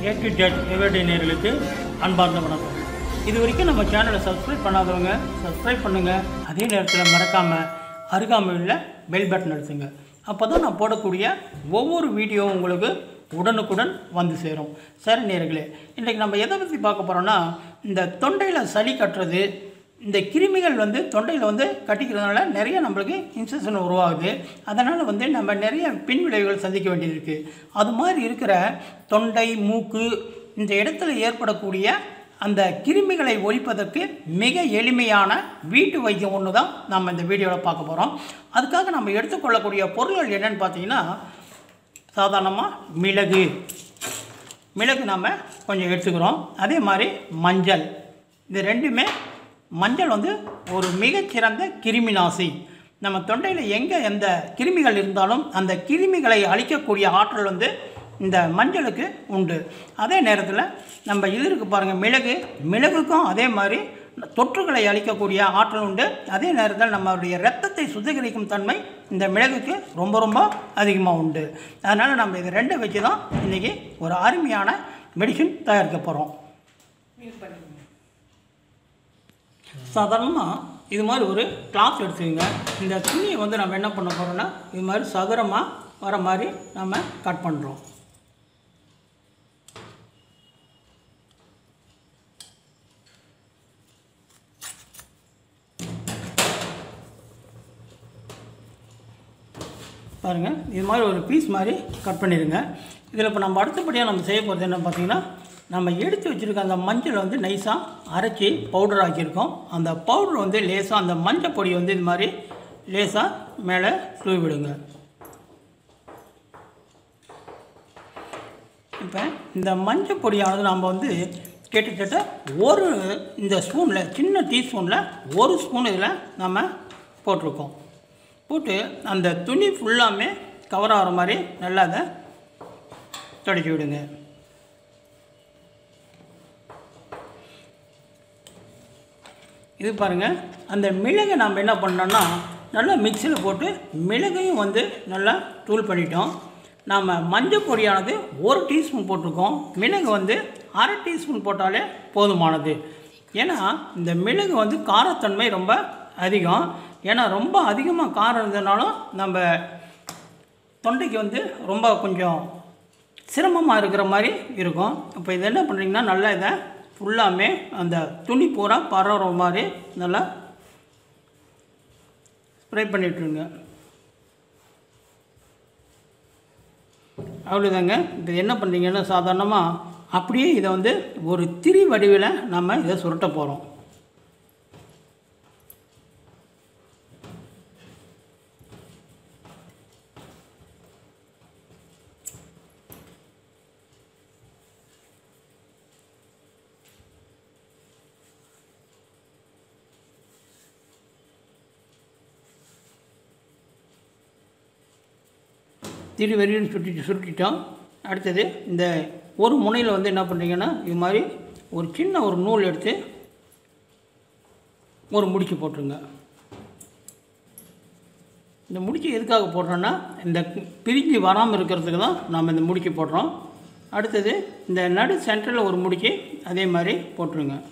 ATOZ everyday நேயர்களுக்கு அன்பார்ந்த வணக்கம். இது வரைக்கும் நம்ம சேனலை சப்ஸ்கிரைப் பண்ணாதவங்க சப்ஸ்கிரைப் பண்ணுங்கள். அதே நேரத்தில் மறக்காமல் அருகாமையில் பெல் பட்டன் அழுத்துங்க. அப்போ தான் நான் போடக்கூடிய ஒவ்வொரு வீடியோவும் உங்களுக்கு உடனுக்குடன் வந்து சேரும். சரி நேயர்களே, இன்றைக்கி நம்ம எதை பற்றி பார்க்க போகிறோன்னா, இந்த தொண்டையில் சளி கட்டுறது, இந்த கிருமிகள் தொண்டையில் கட்டிக்கிறதுனால நிறைய நம்மளுக்கு இன்ஃபெக்ஷன் உருவாகுது. அதனால் நம்ம நிறைய பின்விளைவுகள் சந்திக்க வேண்டியது இருக்குது. அது மாதிரி இருக்கிற தொண்டை, மூக்கு இந்த இடத்துல ஏற்படக்கூடிய அந்த கிருமிகளை ஒழிப்பதற்கு மிக எளிமையான வீட்டு வைத்தியம் ஒன்று தான் நம்ம இந்த வீடியோவில் பார்க்க போகிறோம். அதுக்காக நம்ம எடுத்துக்கொள்ளக்கூடிய பொருள்கள் என்னென்னு பார்த்தீங்கன்னா, சாதாரணமாக மிளகு நம்ம கொஞ்சம் எடுத்துக்கிறோம். அதே மாதிரி மஞ்சள், இது ரெண்டுமே. மஞ்சள் ஒரு மிகச்சிறந்த கிருமி நாசி. நம்ம தொண்டையில் எங்கே எந்த கிருமிகள் இருந்தாலும் அந்த கிருமிகளை அழிக்கக்கூடிய ஆற்றல் இந்த மஞ்சளுக்கு உண்டு. அதே நேரத்தில் நம்ம இது இருக்குது பாருங்கள், மிளகுக்கும் அதே மாதிரி தொற்றுகளை அழிக்கக்கூடிய ஆற்றல் உண்டு. அதே நேரத்தில் நம்மளுடைய இரத்தத்தை சுத்திகரிக்கும் தன்மை இந்த மிளகுக்கு ரொம்ப ரொம்ப அதிகமாக உண்டு. அதனால் நம்ம இது ரெண்டை வச்சு தான் இன்றைக்கி ஒரு அருமையான மெடிசின் தயாரிக்க போகிறோம். சாதாரணமாக இது மாதிரி ஒரு கிளாத் எடுத்துக்கோங்க. இந்த துணியை நம்ம என்ன பண்ண போகிறோன்னா, இது மாதிரி சதுரமாக வர மாதிரி நம்ம கட் பண்ணுறோம். பாருங்கள், இது மாதிரி ஒரு பீஸ் மாதிரி கட் பண்ணிடுங்க. இதில் இப்போ நம்ம அடுத்தபடியாக நம்ம செய்ய போகிறது என்ன பார்த்தீங்கன்னா, நம்ம எடுத்து வச்சுருக்க அந்த மஞ்சள் நைஸாக அரைச்சி பவுடர் ஆக்கியிருக்கோம். அந்த பவுடர் லேசாக அந்த மஞ்சள் பொடி இது மாதிரி லேசாக மேலே தூவி விடுங்க. இப்போ இந்த மஞ்சள் பொடியானது நம்ம கிட்டத்தட்ட இந்த ஸ்பூனில், சின்ன டீஸ்பூனில் ஒரு ஸ்பூன் இதில் நம்ம போட்டிருக்கோம். போட்டு அந்த துணி ஃபுல்லாமே கவர் ஆகிற மாதிரி நல்லா அதை தொடச்சி விடுங்க. இது பாருங்கள், அந்த மிளகை நாம் என்ன பண்ணோன்னா, நல்லா மிக்சியில் போட்டு மிளகையும் நல்லா தூள் பண்ணிட்டோம். நாம் மஞ்சள் பொடியானது 1 டீஸ்பூன் போட்டிருக்கோம். மிளகு அரை டீஸ்பூன் போட்டாலே போதுமானது. ஏன்னா இந்த மிளகு காரத்தன்மை ரொம்ப அதிகம். ஏன்னா ரொம்ப அதிகமாக காரம் இருந்ததுனாலும் நம்ம தொண்டைக்கு ரொம்ப கொஞ்சம் சிரமமாக இருக்கிற மாதிரி இருக்கும். இப்போ இது என்ன பண்ணுறீங்கன்னா, நல்லா இதை ஃபுல்லாமே அந்த துணி பூரா பரவுற மாதிரி நல்லா ஸ்ப்ரே பண்ணிவிட்ருங்க. அவ்வளோதாங்க. இப்போ என்ன பண்ணுறீங்கன்னா, சாதாரணமாக அப்படியே இதை ஒரு திரி வடிவில் நம்ம இதை சுருட்ட போகிறோம். திரி வரையும் சுருட்டிட்டோம். அடுத்தது இந்த ஒரு முனையில் என்ன பண்ணுறீங்கன்னா, இது மாதிரி ஒரு சின்ன ஒரு நூல் எடுத்து ஒரு முடிச்சு போட்டுருங்க. இந்த முடிச்சு எதுக்காக போடுறோன்னா, இந்த பிரிஞ்சு வராமல் இருக்கிறதுக்கு தான் நாம் இந்த முடிச்சு போடுறோம். அடுத்தது இந்த நடு சென்டரில் ஒரு முடிச்சு அதே மாதிரி போட்டுருங்க.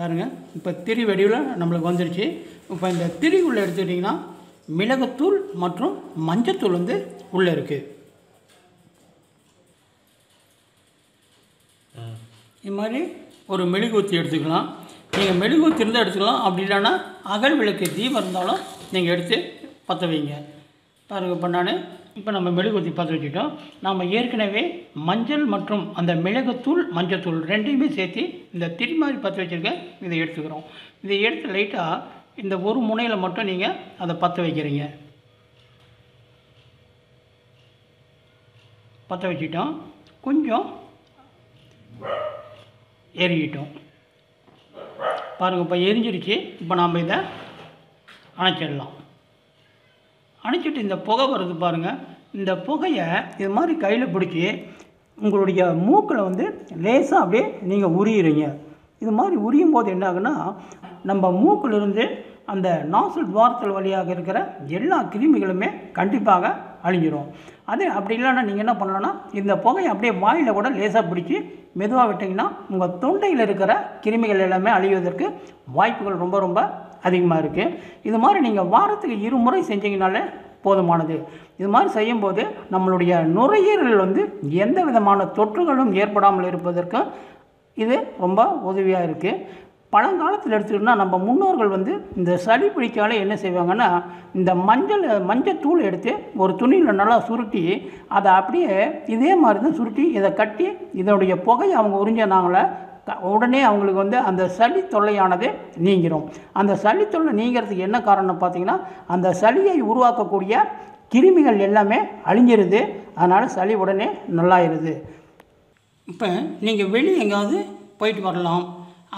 பாருங்கள், இப்போ திரி வடிவில் நம்மளுக்கு வந்துடுச்சு. இப்போ இந்த திரிக்குள்ளே எடுத்துக்கிட்டிங்கன்னா மிளகுத்தூள் மற்றும் மஞ்சத்தூள் உள்ளே இருக்குது. இது மாதிரி ஒரு மெழுகுவர்த்தி எடுத்துக்கலாம். நீங்கள் மெழுகுவர்த்தி இருந்தால் எடுத்துக்கலாம். அப்படி இல்லைன்னா அகல் விளக்கு தீபம் இருந்தாலும் நீங்கள் எடுத்து பற்ற வைங்க. பாருங்கள், இப்போ நம்ம மெழுகுவர்த்தி பற்ற வச்சுட்டோம். நாம் ஏற்கனவே மஞ்சள் மற்றும் அந்த மிளகுத்தூள் மஞ்சத்தூள் ரெண்டையுமே சேர்த்து இந்த திரி மாதிரி பற்ற வச்சுருக்க இதை எடுத்துக்கிறோம். இதை எடுத்து லைட்டாக இந்த ஒரு முனையில் மட்டும் நீங்கள் அதை பற்ற வைக்கிறீங்க. பற்ற வச்சுட்டோம். கொஞ்சம் எரியிட்டோம். பாருங்கள், இப்போ எரிஞ்சிருச்சு. இப்போ நாம் இதை அணைச்சிடலாம். அணைச்சிட்டு இந்த புகை வருது பாருங்கள், இந்த புகையை இது மாதிரி கையில் பிடிச்சி உங்களுடைய மூக்கில் வந்து லேசாக அப்படியே நீங்கள் உரியிறீங்க. இது மாதிரி உரியும் போது என்ன ஆகுன்னா, நம்ம மூக்கிலிருந்து அந்த நாசில் துவாரத்தில் வழியாக இருக்கிற எல்லா கிருமிகளுமே கண்டிப்பாக அழிஞ்சிடும். அதே அப்படி இல்லைன்னா நீங்கள் என்ன பண்ணலான்னா, இந்த புகையை அப்படியே வாயில் கூட லேசாக பிடிச்சி மெதுவாக விட்டிங்கன்னா உங்கள் தொண்டையில் இருக்கிற கிருமிகள் எல்லாமே அழிவதற்கு வாய்ப்புகள் ரொம்ப ரொம்ப அதிகமாக இருக்குது. இது மாதிரி நீங்கள் வாரத்துக்கு 2 முறை செஞ்சீங்கனாலே போதுமானது. இது மாதிரி செய்யும்போது நம்மளுடைய நுரையீரல் வந்து எந்த விதமான தொற்றுகளும் ஏற்படாமல் இருப்பதற்கு இது ரொம்ப உதவியாக இருக்குது. பழங்காலத்தில் எடுத்துக்கிட்டோம்னா நம்ம முன்னோர்கள் வந்து இந்த சளி பிடிக்கால என்ன செய்வாங்கன்னா, இந்த மஞ்சத்தூள் எடுத்து ஒரு துணியில் நல்லா சுருட்டி அதை அப்படியே இதே மாதிரி தான் சுருட்டி இதை கட்டி இதனுடைய புகையை அவங்க உறிஞ்சினாங்களே, உடனே அவங்களுக்கு வந்து அந்த சளி தொல்லையானது நீங்கிடும். அந்த சளி தொல்லை நீங்கிறதுக்கு என்ன காரணம் பார்த்தீங்கன்னா, அந்த சளியை உருவாக்கக்கூடிய கிருமிகள் எல்லாமே அழிஞ்சிருது. அதனால் சளி உடனே நல்லாயிருது. இப்போ நீங்கள் வெளியே எங்கேயாவது போயிட்டு வரலாம்.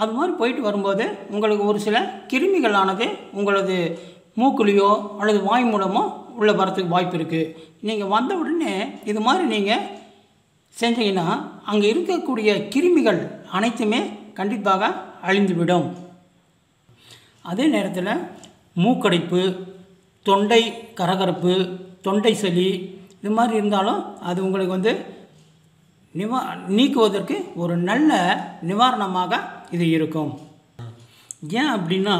அது மாதிரி போயிட்டு வரும்போது உங்களுக்கு ஒரு சில கிருமிகளானது உங்களது மூக்குலையோ அல்லது வாய் மூலமோ உள்ளே வரத்துக்கு வாய்ப்பு இருக்குது. நீங்கள் வந்த உடனே இது மாதிரி நீங்கள் செஞ்சீங்கன்னா அங்கே இருக்கக்கூடிய கிருமிகள் அனைத்துமே கண்டிப்பாக அழிந்துவிடும். அதே நேரத்தில் மூக்கடைப்பு, தொண்டை கரகரப்பு, தொண்டை சளி இது மாதிரி இருந்தாலும் அது உங்களுக்கு வந்து நீக்குவதற்கு ஒரு நல்ல நிவாரணமாக இது இருக்கும். ஏன் அப்படின்னா,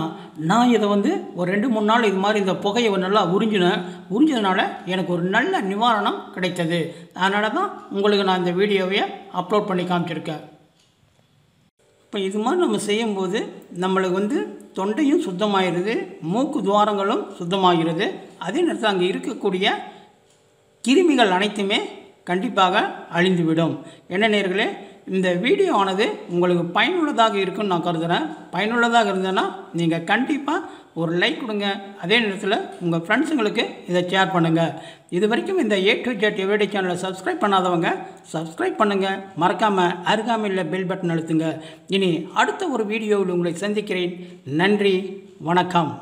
நான் இதை வந்து ஒரு 2-3 நாள் இது மாதிரி இந்த புகையை நல்லா உறிஞ்சதுனால எனக்கு ஒரு நல்ல நிவாரணம் கிடைத்தது. அதனால தான் உங்களுக்கு நான் இந்த வீடியோவை அப்லோட் பண்ணி காமிச்சிருக்கேன். இப்போ இது மாதிரி நம்ம செய்யும்போது நம்மளுக்கு வந்து தொண்டையும் சுத்தமாகிடுது, மூக்கு துவாரங்களும் சுத்தமாகிறது. அதே நேரத்தில் அங்கே இருக்கக்கூடிய கிருமிகள் அனைத்துமே கண்டிப்பாக அழிந்துவிடும். என்ன நேயர்களே, இந்த வீடியோ ஆனது உங்களுக்கு பயனுள்ளதாக இருக்குன்னு நான் கருதுகிறேன். பயனுள்ளதாக இருந்ததுன்னா நீங்கள் கண்டிப்பாக ஒரு லைக் கொடுங்க. அதே நேரத்தில் உங்கள் ஃப்ரெண்ட்ஸுங்களுக்கு இதை ஷேர் பண்ணுங்கள். இது வரைக்கும் இந்த ATOZ எவ்ரிடே சேனலை சப்ஸ்கிரைப் பண்ணாதவங்க சப்ஸ்கிரைப் பண்ணுங்கள். மறக்காமல் அருகாமையில் பெல் பட்டன் அழுத்துங்க. இனி அடுத்த ஒரு வீடியோவில் உங்களை சந்திக்கிறேன். நன்றி, வணக்கம்.